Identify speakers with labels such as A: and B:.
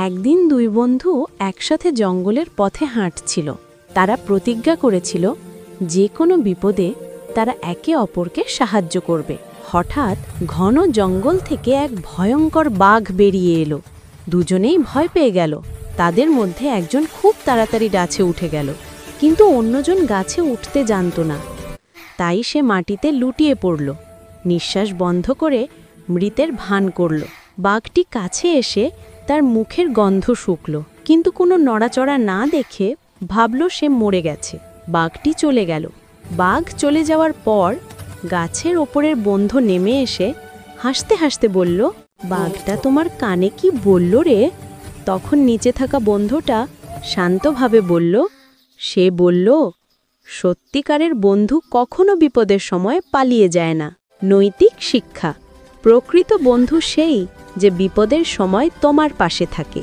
A: একদিন দুই বন্ধু একসাথে জঙ্গলের পথে হাঁটছিল। তারা প্রতিজ্ঞা করেছিল যে কোনো বিপদে তারা একে অপরকে সাহায্য করবে। হঠাৎ ঘন জঙ্গল থেকে এক ভয়ঙ্কর বাঘ বেরিয়ে এলো। দুজনেই ভয় পেয়ে গেল। তাদের মধ্যে একজন খুব তাড়াতাড়ি গাছে উঠে গেল, কিন্তু অন্যজন গাছে উঠতে জানত না। তাই সে মাটিতে লুটিয়ে পড়ল, নিঃশ্বাস বন্ধ করে মৃতের ভান করল। বাঘটি কাছে এসে তার মুখের গন্ধ শুকল, কিন্তু কোনো নড়াচড়া না দেখে ভাবল সে মরে গেছে। বাঘটি চলে গেল। বাঘ চলে যাওয়ার পর গাছের ওপরের বন্ধু নেমে এসে হাসতে হাসতে বলল, বাঘটা তোমার কানে কি বলল রে? তখন নিচে থাকা বন্ধুটা শান্তভাবে বলল, সে বলল, সত্যিকারের বন্ধু কখনো বিপদের সময় পালিয়ে যায় না। নৈতিক শিক্ষা: প্রকৃত বন্ধু সেই যে বিপদের সময় তোমার পাশে থাকে।